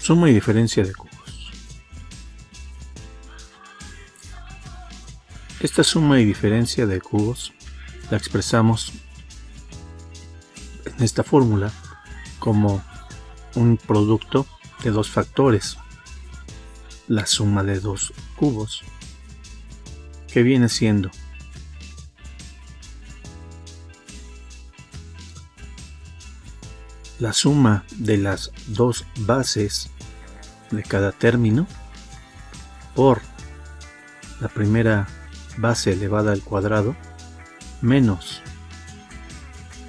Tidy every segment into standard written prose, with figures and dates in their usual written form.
Suma y diferencia de cubos. Esta suma y diferencia de cubos la expresamos en esta fórmula como un producto de dos factores, la suma de dos cubos, que viene siendo la suma de las dos bases de cada término por la primera base elevada al cuadrado menos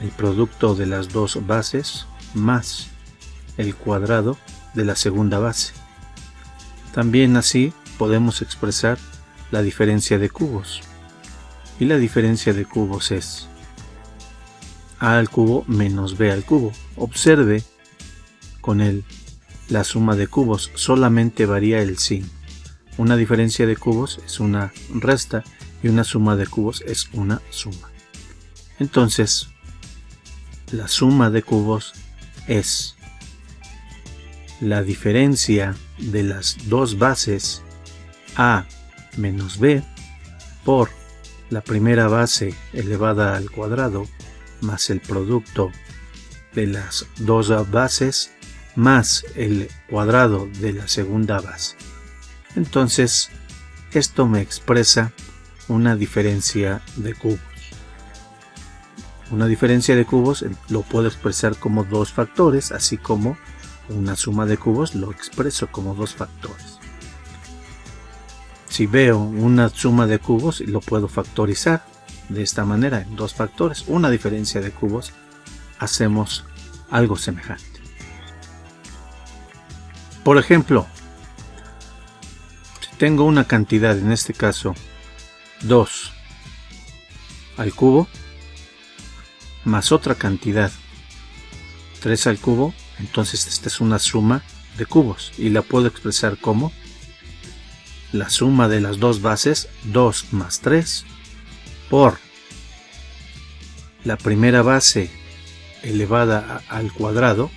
el producto de las dos bases más el cuadrado de la segunda base. También así podemos expresar la diferencia de cubos, y la diferencia de cubos es a al cubo menos b al cubo. Observe con la suma de cubos solamente varía el signo. Una diferencia de cubos es una resta y una suma de cubos es una suma. Entonces, la suma de cubos es la diferencia de las dos bases a menos b por la primera base elevada al cuadrado más el producto de las dos bases más el cuadrado de la segunda base. Entonces, esto me expresa una diferencia de cubos. Una diferencia de cubos lo puedo expresar como dos factores, así como una suma de cubos lo expreso como dos factores. Si veo una suma de cubos, lo puedo factorizar de esta manera en dos factores. Una diferencia de cubos, hacemos algo semejante. Por ejemplo, si tengo una cantidad, en este caso 2 al cubo, más otra cantidad 3 al cubo, entonces esta es una suma de cubos y la puedo expresar como la suma de las dos bases 2 más 3 por la primera base elevada al cuadrado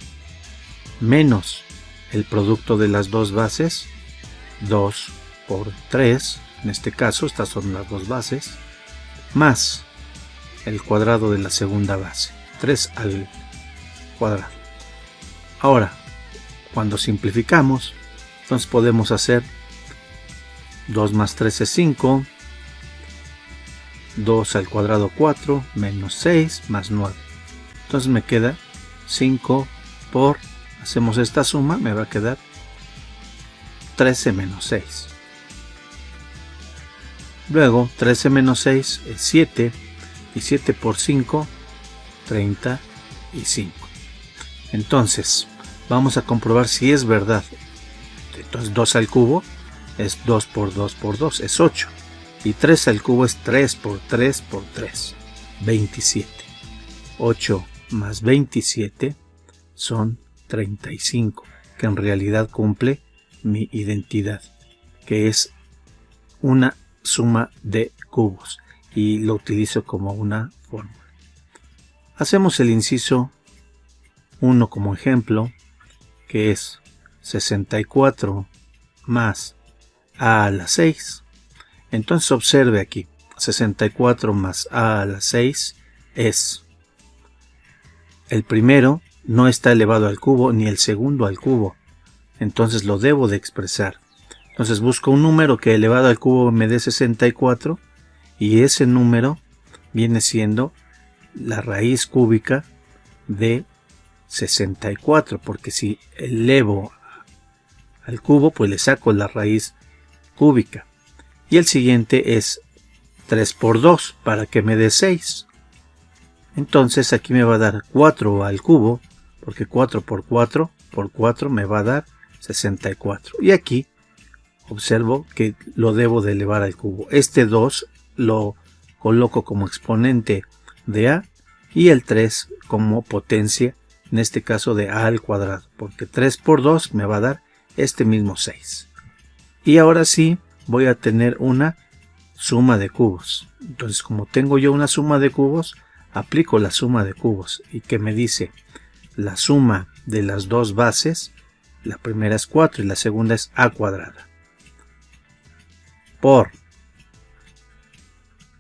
menos el producto de las dos bases 2 por 3, en este caso estas son las dos bases, más el cuadrado de la segunda base, 3 al cuadrado. Ahora, cuando simplificamos, entonces podemos hacer 2 más 3 es 5, 2 al cuadrado 4, menos 6, más 9. Entonces me queda 5 por, hacemos esta suma, me va a quedar 13 menos 6. Luego 13 menos 6 es 7, y 7 por 5, 35. Entonces, vamos a comprobar si es verdad. Entonces 2 al cubo es 2 por 2 por 2, es 8. Y 3 al cubo es 3 por 3 por 3, 27. 8 más 27 son 35, que en realidad cumple mi identidad, que es una suma de cubos, y lo utilizo como una fórmula. Hacemos el inciso 1 como ejemplo, que es 64 más a la 6. Entonces observe aquí, 64 más a la 6 es el primero, no está elevado al cubo, ni el segundo al cubo, entonces lo debo de expresar. Entonces busco un número que elevado al cubo me dé 64, y ese número viene siendo la raíz cúbica de 64, porque si elevo al cubo, pues le saco la raíz cúbica. Y el siguiente es 3 por 2 para que me dé 6. Entonces aquí me va a dar 4 al cubo, porque 4 por 4 por 4 me va a dar 64. Y aquí observo que lo debo de elevar al cubo. Este 2 lo coloco como exponente de a y el 3 como potencia, en este caso de a al cuadrado, porque 3 por 2 me va a dar este mismo 6. Y ahora sí voy a tener una suma de cubos. Entonces, como tengo yo una suma de cubos, aplico la suma de cubos y que me dice la suma de las dos bases la primera es 4 y la segunda es a cuadrada, por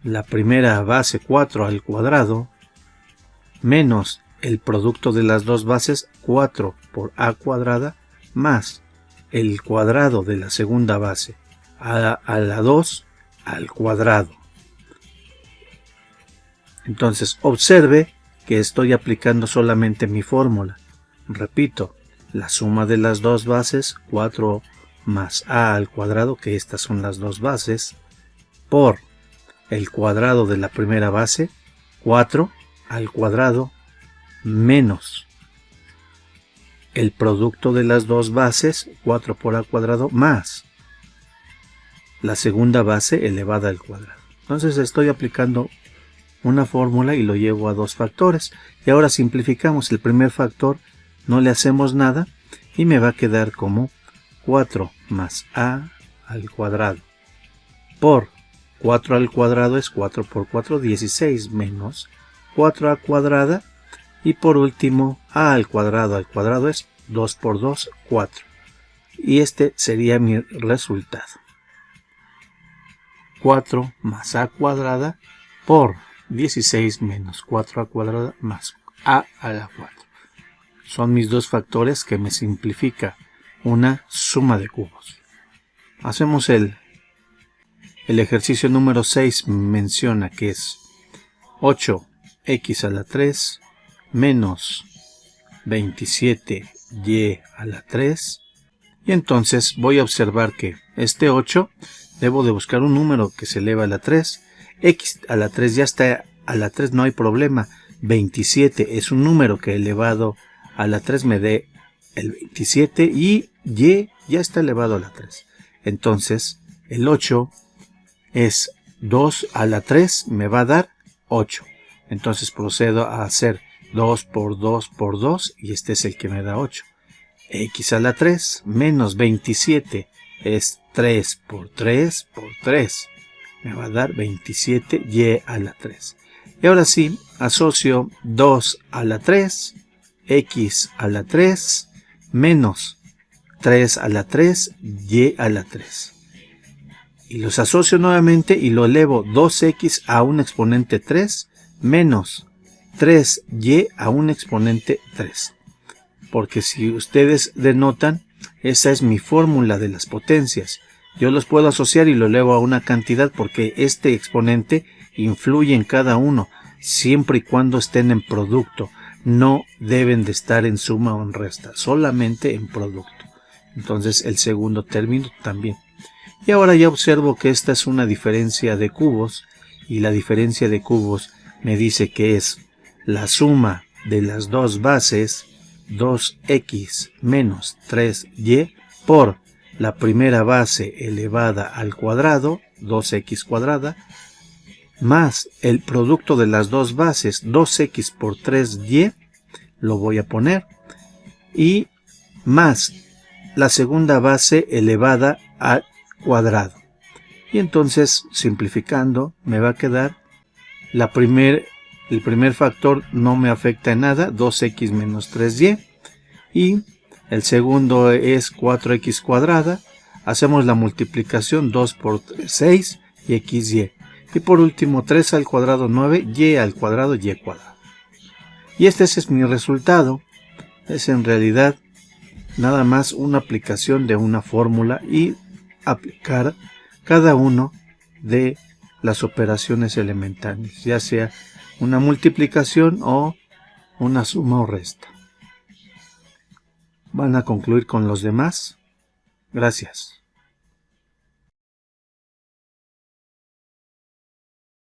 la primera base 4 al cuadrado menos el producto de las dos bases 4 por a cuadrada más el cuadrado de la segunda base a la 2 al cuadrado. Entonces observe que estoy aplicando solamente mi fórmula. Repito, la suma de las dos bases 4 más a al cuadrado, que estas son las dos bases, por el cuadrado de la primera base 4 al cuadrado menos el producto de las dos bases 4 por a cuadrado más la segunda base elevada al cuadrado. Entonces estoy aplicando una fórmula y lo llevo a dos factores. Y ahora simplificamos. El primer factor no le hacemos nada y me va a quedar como 4 más a al cuadrado por 4 al cuadrado es 4 por 4, 16 menos 4a cuadrada, y por último a al cuadrado es 2 por 2, 4. Y este sería mi resultado. 4 más a cuadrada por 16 menos 4a cuadrada más a la 4. Son mis dos factores que me simplifica una suma de cubos. Hacemos el ejercicio número 6. Menciona que es 8x a la 3 menos 27y a la 3. Y entonces voy a observar que este 8 debo de buscar un número que se eleva a la 3. X a la 3 ya está a la 3, no hay problema. 27 es un número que elevado a la 3 me dé el 27 y y ya está elevado a la 3. Entonces el 8 es 2 a la 3, me va a dar 8. Entonces procedo a hacer 2 por 2 por 2 y este es el que me da 8. X a la 3 menos 27 es 3 por 3 por 3. Me va a dar 27y a la 3. Y ahora sí, asocio 2 a la 3, x a la 3, menos 3 a la 3, y a la 3. Y los asocio nuevamente y lo elevo 2x a un exponente 3, menos 3y a un exponente 3. Porque si ustedes denotan, esa es mi fórmula de las potencias. Yo los puedo asociar y lo elevo a una cantidad porque este exponente influye en cada uno, siempre y cuando estén en producto. No deben de estar en suma o en resta, solamente en producto. Entonces el segundo término también. Y ahora ya observo que esta es una diferencia de cubos, y la diferencia de cubos me dice que es la suma de las dos bases, 2x menos 3y, por la primera base elevada al cuadrado, 2x cuadrada, más el producto de las dos bases, 2x por 3y, lo voy a poner, y más la segunda base elevada al cuadrado. Y entonces, simplificando, me va a quedar el primer factor no me afecta en nada, 2x menos 3y, y el segundo es 4x cuadrada. Hacemos la multiplicación, 2 por 3, 6 y xy. Y por último 3 al cuadrado 9, y al cuadrado y cuadrado. Y este es mi resultado. Es en realidad nada más una aplicación de una fórmula y aplicar cada uno de las operaciones elementales, ya sea una multiplicación o una suma o resta. ¿Van a concluir con los demás? Gracias.